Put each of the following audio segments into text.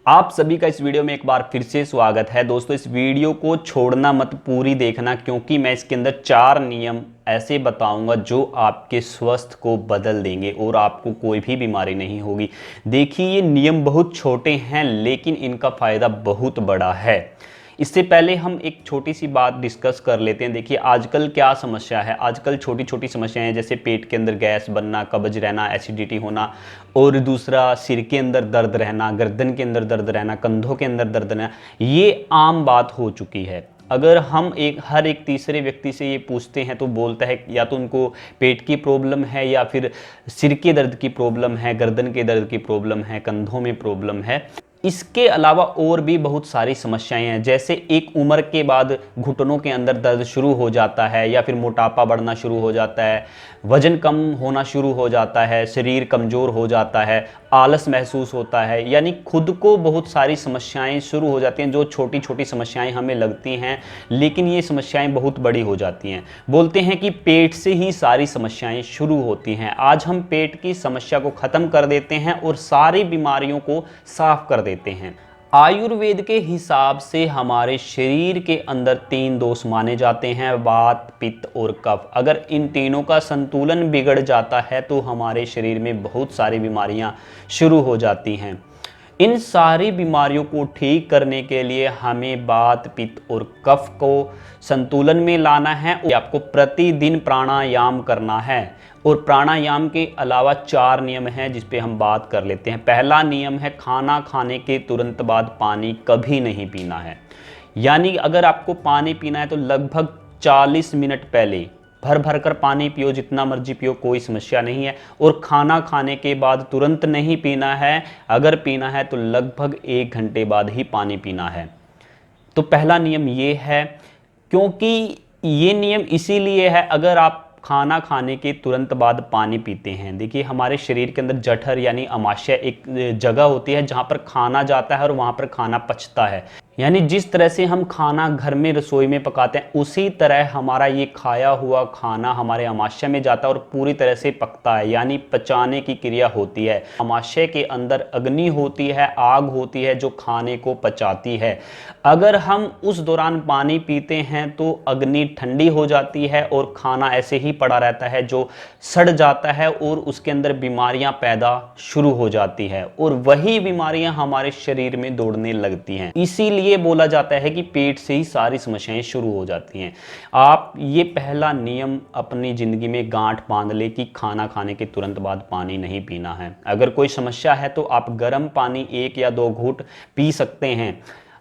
आप सभी का इस वीडियो में एक बार फिर से स्वागत है। दोस्तों, इस वीडियो को छोड़ना मत, पूरी देखना, क्योंकि मैं इसके अंदर 4 नियम ऐसे बताऊंगा जो आपके स्वास्थ्य को बदल देंगे और आपको कोई भी बीमारी नहीं होगी। देखिए, ये नियम बहुत छोटे हैं लेकिन इनका फ़ायदा बहुत बड़ा है। इससे पहले हम एक छोटी सी बात डिस्कस कर लेते हैं। देखिए, आजकल क्या समस्या है। आजकल छोटी छोटी समस्याएं हैं, जैसे पेट के अंदर गैस बनना, कब्ज रहना, एसिडिटी होना, और दूसरा सिर के अंदर दर्द रहना, गर्दन के अंदर दर्द रहना, कंधों के अंदर दर्द रहना। ये आम बात हो चुकी है। अगर हम हर एक तीसरे व्यक्ति से ये पूछते हैं तो बोलता है या तो उनको पेट की प्रॉब्लम है, या फिर सिर के दर्द की प्रॉब्लम है, गर्दन के दर्द की प्रॉब्लम है, कंधों में प्रॉब्लम है। इसके अलावा और भी बहुत सारी समस्याएं हैं, जैसे एक उम्र के बाद घुटनों के अंदर दर्द शुरू हो जाता है, या फिर मोटापा बढ़ना शुरू हो जाता है, वजन कम होना शुरू हो जाता है, शरीर कमज़ोर हो जाता है, आलस महसूस होता है। यानी खुद को बहुत सारी समस्याएं शुरू हो जाती हैं। जो छोटी छोटी समस्याएं हमें लगती हैं लेकिन ये समस्याएं बहुत बड़ी हो जाती हैं। बोलते हैं कि पेट से ही सारी समस्याएं शुरू होती हैं। आज हम पेट की समस्या को ख़त्म कर देते हैं और सारी बीमारियों को साफ कर देते हैं। आयुर्वेद के हिसाब से हमारे शरीर के अंदर 3 दोष माने जाते हैं, वात, पित्त और कफ। अगर इन तीनों का संतुलन बिगड़ जाता है तो हमारे शरीर में बहुत सारी बीमारियां शुरू हो जाती हैं। इन सारी बीमारियों को ठीक करने के लिए हमें वात, पित्त और कफ को संतुलन में लाना है। आपको प्रतिदिन प्राणायाम करना है, और प्राणायाम के अलावा 4 नियम हैं जिस पे हम बात कर लेते हैं। पहला नियम है, खाना खाने के तुरंत बाद पानी कभी नहीं पीना है। यानी अगर आपको पानी पीना है तो लगभग 40 मिनट पहले भर भर कर पानी पियो, जितना मर्जी पियो, कोई समस्या नहीं है। और खाना खाने के बाद तुरंत नहीं पीना है। अगर पीना है तो लगभग 1 घंटे बाद ही पानी पीना है। तो पहला नियम ये है, क्योंकि ये नियम इसीलिए है, अगर आप खाना खाने के तुरंत बाद पानी पीते हैं। देखिए, हमारे शरीर के अंदर जठर यानी अमाशय एक जगह होती है जहाँ पर खाना जाता है और वहाँ पर खाना पचता है। यानी जिस तरह से हम खाना घर में रसोई में पकाते हैं, उसी तरह हमारा ये खाया हुआ खाना हमारे अमाशय में जाता है और पूरी तरह से पकता है, यानी पचाने की क्रिया होती है। अमाशय के अंदर अग्नि होती है, आग होती है जो खाने को पचाती है। अगर हम उस दौरान पानी पीते हैं तो अग्नि ठंडी हो जाती है और खाना ऐसे ही पड़ा रहता है जो सड़ जाता है, और उसके अंदर बीमारियां पैदा शुरू हो जाती है, और वही बीमारियां हमारे शरीर में दौड़ने लगती हैं। इसीलिए ये बोला जाता है कि पेट से ही सारी समस्याएं शुरू हो जाती हैं। आप ये पहला नियम अपनी जिंदगी में गांठ बांध ले कि खाना खाने के तुरंत बाद पानी नहीं पीना है। अगर कोई समस्या है तो आप गर्म पानी 1 या 2 घूंट पी सकते हैं।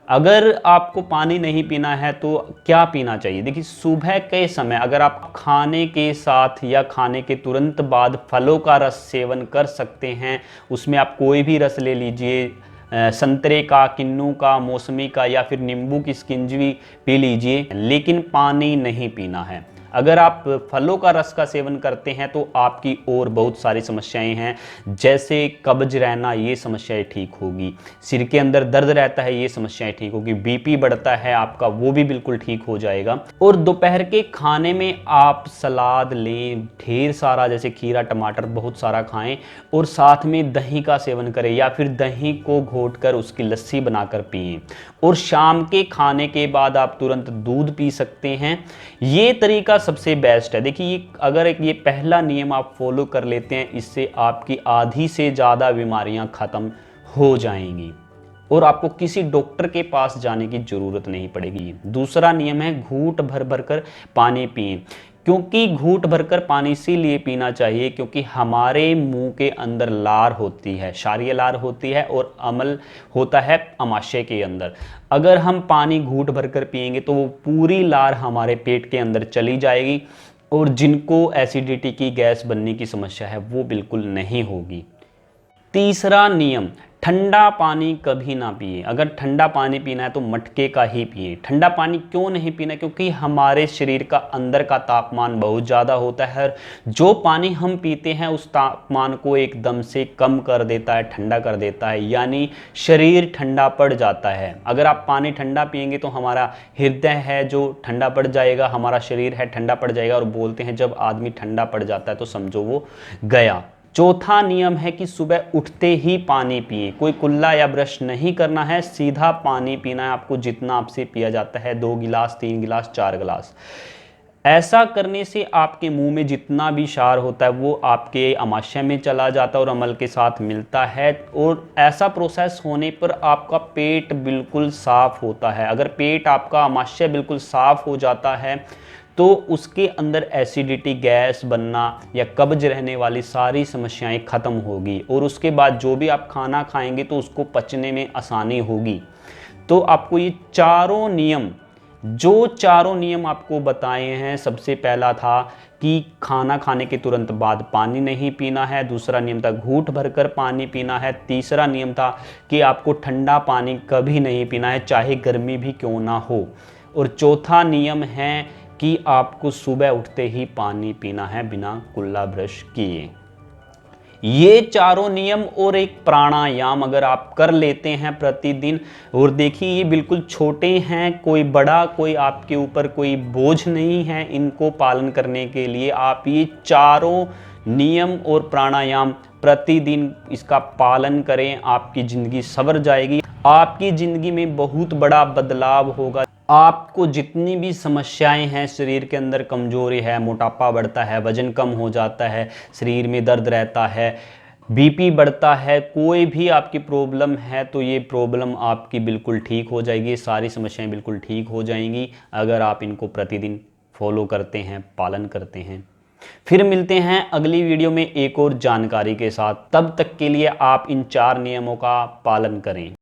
अगर आपको पानी नहीं पीना है तो क्या पीना चाहिए। देखिए, सुबह के समय अगर आप खाने के साथ या खाने के तुरंत बाद फलों का रस सेवन कर सकते हैं, उसमें आप कोई भी रस ले लीजिए, संतरे का, किन्नू का, मौसमी का, या फिर नींबू की शिकंजी पी लीजिए, लेकिन पानी नहीं पीना है। अगर आप फलों का रस का सेवन करते हैं तो आपकी और बहुत सारी समस्याएं हैं, जैसे कब्ज रहना, ये समस्याएं ठीक होगी। सिर के अंदर दर्द रहता है, ये समस्याएं ठीक होगी। बीपी बढ़ता है आपका, वो भी बिल्कुल ठीक हो जाएगा। और दोपहर के खाने में आप सलाद लें ढेर सारा, जैसे खीरा, टमाटर बहुत सारा खाएं, और साथ में दही का सेवन करें, या फिर दही को घोट कर उसकी लस्सी बनाकर पिएं। और शाम के खाने के बाद आप तुरंत दूध पी सकते हैं। ये तरीका सबसे बेस्ट है। देखिए, अगर ये पहला नियम आप फॉलो कर लेते हैं, इससे आपकी आधी से ज़्यादा बीमारियां ख़त्म हो जाएंगी और आपको किसी डॉक्टर के पास जाने की ज़रूरत नहीं पड़ेगी। दूसरा नियम है, घूंट भर भर कर पानी पिएं। क्योंकि घूंट भरकर पानी इसीलिए पीना चाहिए क्योंकि हमारे मुंह के अंदर लार होती है, क्षारीय लार होती है, और अम्ल होता है अमाशय के अंदर। अगर हम पानी घूंट भरकर पिएंगे तो वो पूरी लार हमारे पेट के अंदर चली जाएगी, और जिनको एसिडिटी की, गैस बनने की समस्या है, वो बिल्कुल नहीं होगी। तीसरा नियम, ठंडा पानी कभी ना पिए। अगर ठंडा पानी पीना है तो मटके का ही पिए। ठंडा पानी क्यों नहीं पीना, क्योंकि हमारे शरीर का अंदर का तापमान बहुत ज़्यादा होता है। जो पानी हम पीते हैं उस तापमान को एकदम से कम कर देता है, ठंडा कर देता है, यानी शरीर ठंडा पड़ जाता है। अगर आप पानी ठंडा पिएंगे तो हमारा हृदय है जो ठंडा पड़ जाएगा, हमारा शरीर है ठंडा पड़ जाएगा, और बोलते हैं जब आदमी ठंडा पड़ जाता है तो समझो वो गया, चौथा नियम है कि सुबह उठते ही पानी पिए, कोई कुल्ला या ब्रश नहीं करना है, सीधा पानी पीना है आपको, जितना आपसे पिया जाता है, 2 गिलास, 3 गिलास, 4 गिलास। ऐसा करने से आपके मुंह में जितना भी क्षार होता है वो आपके आमाशय में चला जाता है और अमल के साथ मिलता है, और ऐसा प्रोसेस होने पर आपका पेट बिल्कुल साफ होता है। अगर पेट आपका, आमाशय बिल्कुल साफ हो जाता है तो उसके अंदर एसिडिटी, गैस बनना या कब्ज रहने वाली सारी समस्याएं खत्म होगी, और उसके बाद जो भी आप खाना खाएंगे तो उसको पचने में आसानी होगी। तो आपको ये चारों नियम आपको बताए हैं। सबसे पहला था कि खाना खाने के तुरंत बाद पानी नहीं पीना है, दूसरा नियम था घूंट भरकर पानी पीना है, तीसरा नियम था कि आपको ठंडा पानी कभी नहीं पीना है, चाहे गर्मी भी क्यों ना हो, और चौथा नियम है कि आपको सुबह उठते ही पानी पीना है बिना कुल्ला ब्रश किए। ये चारों नियम और एक प्राणायाम अगर आप कर लेते हैं प्रतिदिन, और देखिए ये बिल्कुल छोटे हैं, कोई बड़ा, कोई आपके ऊपर कोई बोझ नहीं है इनको पालन करने के लिए। आप ये चारों नियम और प्राणायाम प्रतिदिन इसका पालन करें, आपकी ज़िंदगी संवर जाएगी, आपकी ज़िंदगी में बहुत बड़ा बदलाव होगा। आपको जितनी भी समस्याएं हैं, शरीर के अंदर कमजोरी है, मोटापा बढ़ता है, वजन कम हो जाता है, शरीर में दर्द रहता है, बीपी बढ़ता है, कोई भी आपकी प्रॉब्लम है तो ये प्रॉब्लम आपकी बिल्कुल ठीक हो जाएगी, सारी समस्याएं बिल्कुल ठीक हो जाएंगी अगर आप इनको प्रतिदिन फॉलो करते हैं, पालन करते हैं। फिर मिलते हैं अगली वीडियो में एक और जानकारी के साथ, तब तक के लिए आप इन 4 नियमों का पालन करें।